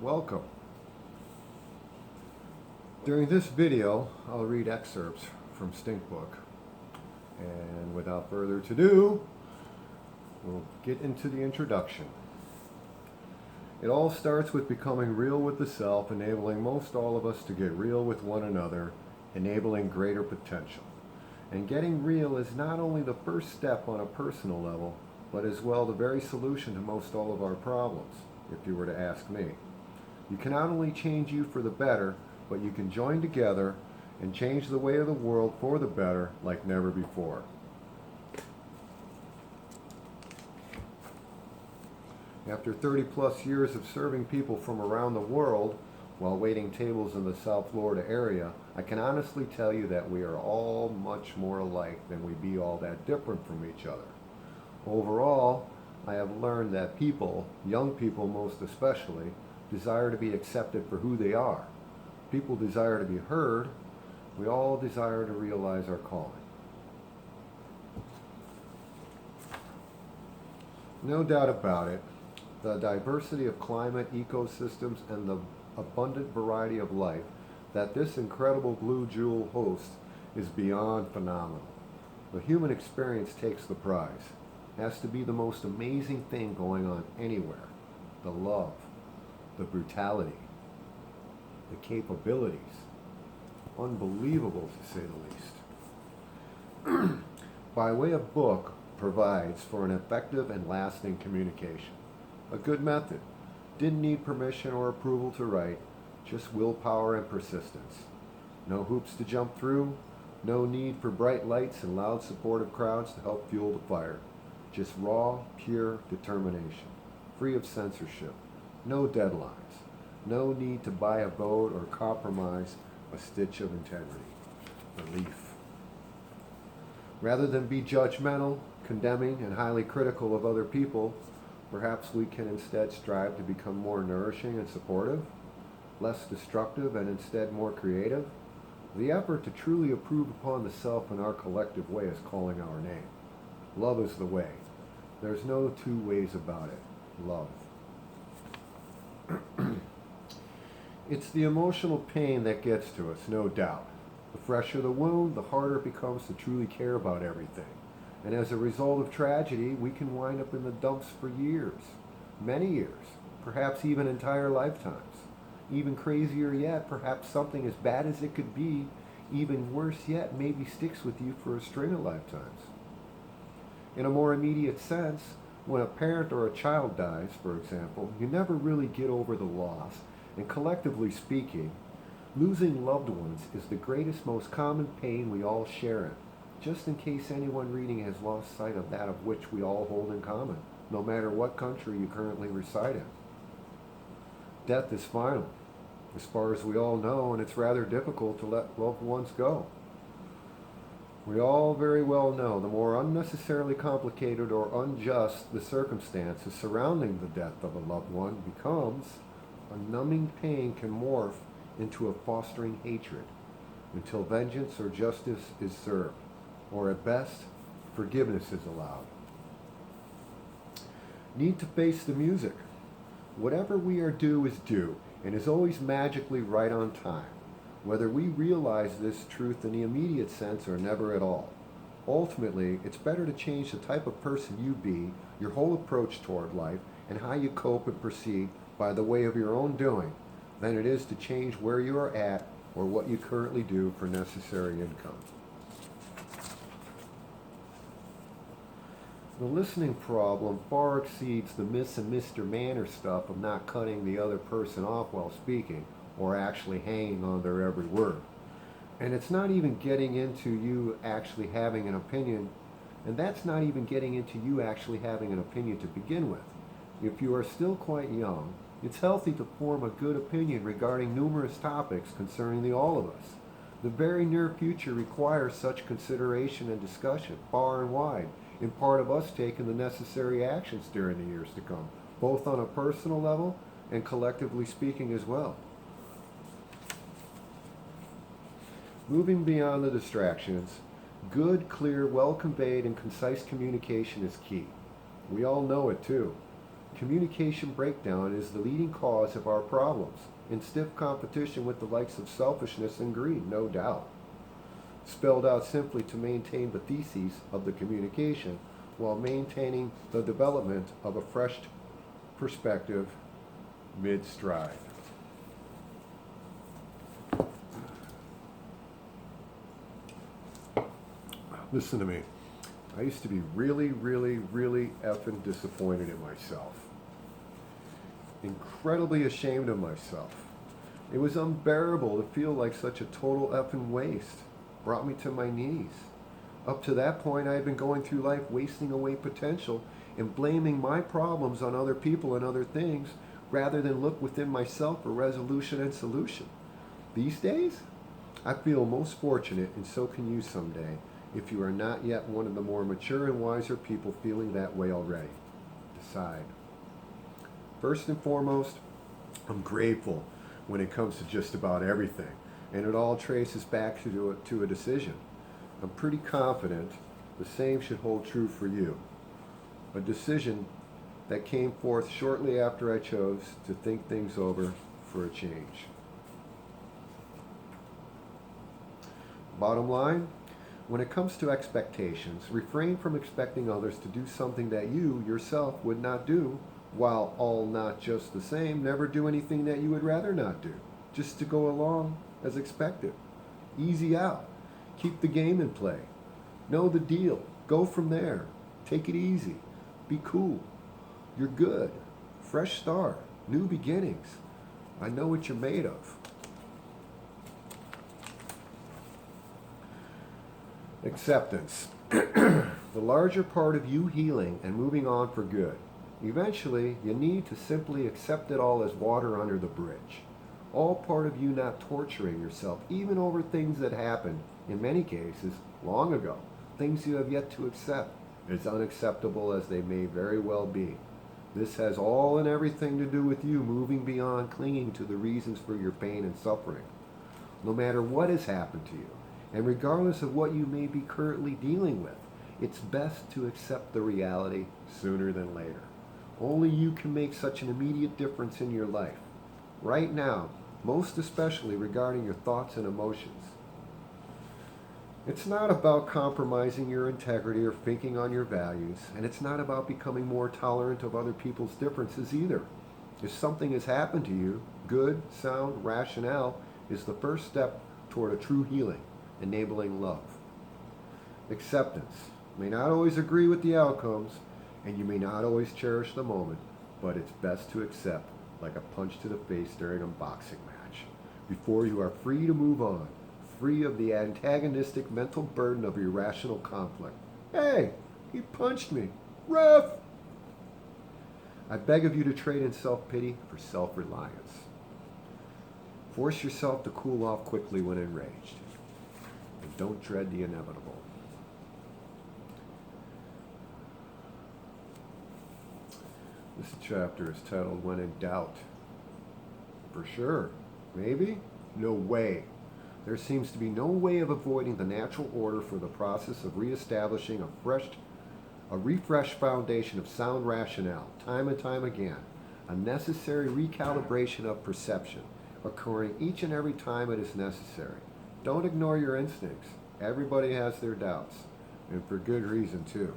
Welcome. During this video, I'll read excerpts from Stink Book. And without further ado, we'll get into the introduction. It all starts with becoming real with the self, enabling most all of us to get real with one another, enabling greater potential. And getting real is not only the first step on a personal level, but as well the very solution to most all of our problems, if you were to ask me. You can not only change you for the better, but you can join together and change the way of the world for the better like never before. After 30 plus years of serving people from around the world while waiting tables in the South Florida area, I can honestly tell you that we are all much more alike than we be all that different from each other. Overall, I have learned that people, young people most especially, desire to be accepted for who they are. People desire to be heard. We all desire to realize our calling. No doubt about it, the diversity of climate, ecosystems, and the abundant variety of life that this incredible blue jewel hosts is beyond phenomenal. The human experience takes the prize. It has to be the most amazing thing going on anywhere. The love, the brutality, the capabilities. Unbelievable, to say the least. By way of book, provides for an effective and lasting communication. A good method. Didn't need permission or approval to write, just willpower and persistence. No hoops to jump through, no need for bright lights and loud supportive crowds to help fuel the fire. Just raw, pure determination, free of censorship, no deadlines, no need to buy a vote or compromise a stitch of integrity, belief. Rather than be judgmental, condemning, and highly critical of other people, perhaps we can instead strive to become more nourishing and supportive, less destructive and instead more creative. The effort to truly improve upon the self in our collective way is calling our name. Love is the way. There's no two ways about it. Love. It's the emotional pain that gets to us, no doubt. The fresher the wound, the harder it becomes to truly care about everything. And as a result of tragedy, we can wind up in the dumps for years, many years, perhaps even entire lifetimes. Even crazier yet, perhaps something as bad as it could be, even worse yet, maybe sticks with you for a string of lifetimes. In a more immediate sense, when a parent or a child dies, for example, you never really get over the loss, and collectively speaking, losing loved ones is the greatest, most common pain we all share in, just in case anyone reading has lost sight of that of which we all hold in common, no matter what country you currently reside in. Death is final, as far as we all know, and it's rather difficult to let loved ones go. We all very well know the more unnecessarily complicated or unjust the circumstances surrounding the death of a loved one becomes, a numbing pain can morph into a fostering hatred until vengeance or justice is served, or at best, forgiveness is allowed. Need to face the music. Whatever we are due is due, and is always magically right on time, whether we realize this truth in the immediate sense or never at all. Ultimately, it's better to change the type of person you be, your whole approach toward life, and how you cope and proceed by the way of your own doing, than it is to change where you are at or what you currently do for necessary income. The listening problem far exceeds the Miss and Mr. Manner stuff of not cutting the other person off while speaking, or actually hanging on their every word. And it's not even getting into you actually having an opinion, and that's not even getting into you actually having an opinion to begin with. If you are still quite young, it's healthy to form a good opinion regarding numerous topics concerning the all of us. The very near future requires such consideration and discussion, far and wide, in part of us taking the necessary actions during the years to come, both on a personal level and collectively speaking as well. Moving beyond the distractions, good, clear, well-conveyed, and concise communication is key. We all know it too. communication breakdown is the leading cause of our problems, in stiff competition with the likes of selfishness and greed, no doubt. Spelled out simply to maintain the theses of the communication while maintaining the development of a fresh perspective mid-stride. Listen to me. I used to be really, really, really effing disappointed in myself. Incredibly ashamed of myself. It was unbearable to feel like such a total effing waste. Brought me to my knees. Up to that point, I had been going through life wasting away potential and blaming my problems on other people and other things rather than look within myself for resolution and solution. These days, I feel most fortunate, and so can you someday, if you are not yet one of the more mature and wiser people feeling that way already. Decide. First and foremost, I'm grateful when it comes to just about everything, and it all traces back to a decision. I'm pretty confident the same should hold true for you. A decision that came forth shortly after I chose to think things over for a change. Bottom line, when it comes to expectations, refrain from expecting others to do something that you yourself would not do, while all not just the same, never do anything that you would rather not do, just to go along as expected. Easy out. Keep the game in play. Know the deal. Go from there. Take it easy. Be cool. You're good. Fresh start. New beginnings. I know what you're made of. Acceptance. The larger part of you healing and moving on for good. Eventually, you need to simply accept it all as water under the bridge. All part of you not torturing yourself, even over things that happened, in many cases, long ago. Things you have yet to accept, as unacceptable as they may very well be. This has all and everything to do with you moving beyond clinging to the reasons for your pain and suffering. No matter what has happened to you, and regardless of what you may be currently dealing with, it's best to accept the reality sooner than later. Only you can make such an immediate difference in your life. Right now, most especially regarding your thoughts and emotions. It's not about compromising your integrity or thinking on your values, and it's not about becoming more tolerant of other people's differences either. If something has happened to you, good, sound rationale is the first step toward a true healing, enabling love. Acceptance. You may not always agree with the outcomes, and you may not always cherish the moment, but it's best to accept, like a punch to the face during a boxing match, before you are free to move on, free of the antagonistic mental burden of irrational conflict. Hey, he punched me. Ref! I beg of you to trade in self-pity for self-reliance. Force yourself to cool off quickly when enraged, and don't dread the inevitable. This chapter is titled, When in Doubt. For sure. Maybe? No way. There seems to be no way of avoiding the natural order for the process of reestablishing a refreshed foundation of sound rationale, time and time again, a necessary recalibration of perception, occurring each and every time it is necessary. Don't ignore your instincts. Everybody has their doubts, and for good reason too.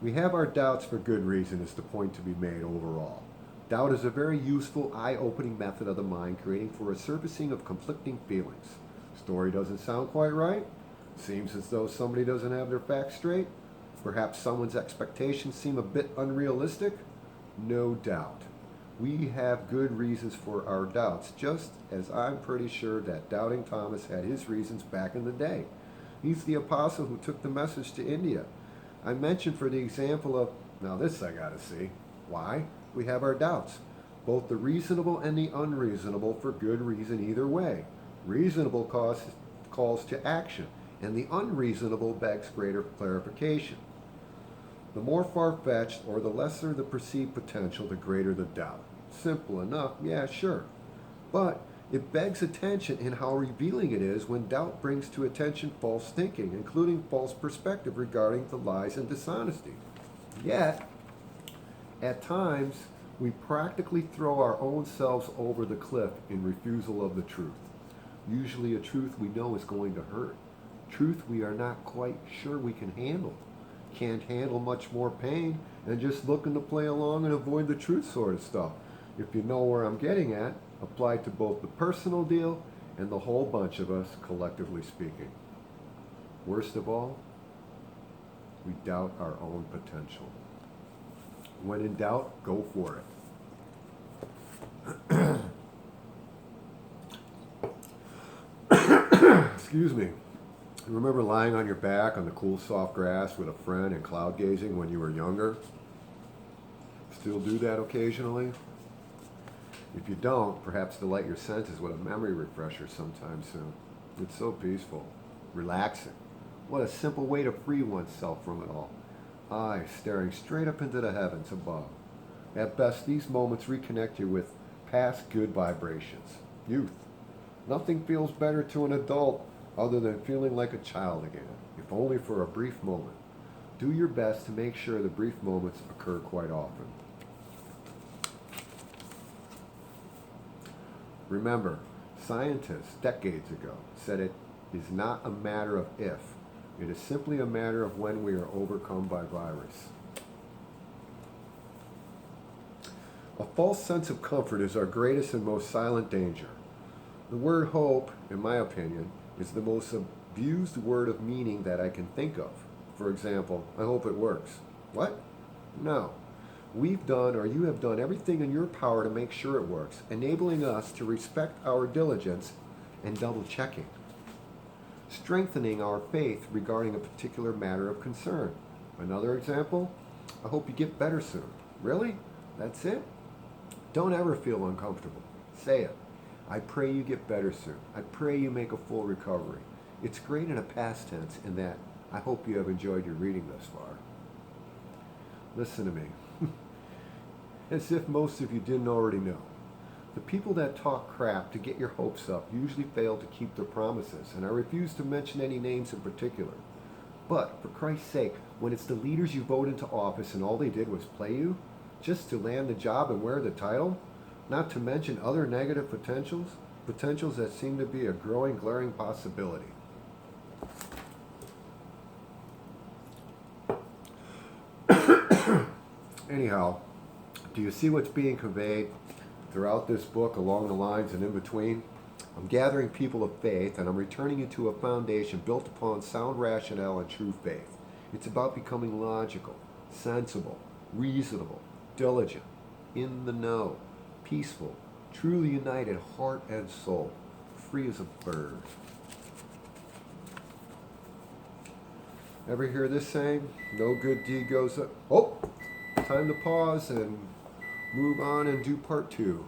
We have our doubts for good reason is the point to be made overall. Doubt is a very useful, eye-opening method of the mind, creating for a surfacing of conflicting feelings. Story doesn't sound quite right? Seems as though somebody doesn't have their facts straight? Perhaps someone's expectations seem a bit unrealistic? No doubt. We have good reasons for our doubts, just as I'm pretty sure that Doubting Thomas had his reasons back in the day. He's the apostle who took the message to India. I mentioned for the example of, now this I gotta see. Why? We have our doubts, both the reasonable and the unreasonable, for good reason either way. Reasonable calls to action, and the unreasonable begs greater clarification. The more far-fetched or the lesser the perceived potential, the greater the doubt. Simple enough, yeah, sure. But it begs attention in how revealing it is when doubt brings to attention false thinking, including false perspective regarding the lies and dishonesty. Yet, At times, we practically throw our own selves over the cliff in refusal of the truth. Usually a truth we know is going to hurt. Truth we are not quite sure we can handle. Can't handle much more pain and just looking to play along and avoid the truth sort of stuff. If you know where I'm getting at, apply to both the personal deal and the whole bunch of us, collectively speaking. Worst of all, we doubt our own potential. When in doubt, go for it. Excuse me. You remember lying on your back on the cool, soft grass with a friend and cloud gazing when you were younger? Still do that occasionally? If you don't, perhaps delight your senses with a memory refresher sometime soon. It's so peaceful, relaxing. What a simple way to free oneself from it all. Eyes staring straight up into the heavens above. At best, these moments reconnect you with past good vibrations. Youth. Nothing feels better to an adult other than feeling like a child again, if only for a brief moment. Do your best to make sure the brief moments occur quite often. Remember, scientists decades ago said it is not a matter of if, it is simply a matter of when we are overcome by virus. A false sense of comfort is our greatest and most silent danger. The word hope, in my opinion, is the most abused word of meaning that I can think of. For example, I hope it works. What? No. We've done, or you have done, everything in your power to make sure it works, enabling us to respect our diligence and double checking. Strengthening our faith regarding a particular matter of concern. Another example, I hope you get better soon. Really? That's it? Don't ever feel uncomfortable. Say it. I pray you get better soon. I pray you make a full recovery. It's great in a past tense in that I hope you have enjoyed your reading thus far. Listen to me. As if most of you didn't already know. The people that talk crap to get your hopes up usually fail to keep their promises, and I refuse to mention any names in particular. But, for Christ's sake, when it's the leaders you vote into office and all they did was play you, just to land the job and wear the title, not to mention other negative potentials that seem to be a growing, glaring possibility. Anyhow, do you see what's being conveyed throughout this book along the lines and in between? I'm gathering people of faith and I'm returning you to a foundation built upon sound rationale and true faith. It's about becoming logical, sensible, reasonable, diligent, in the know, peaceful, truly united heart and soul, free as a bird. Ever hear this saying? No good deed goes up. Oh! Time to pause and move on and do part 2.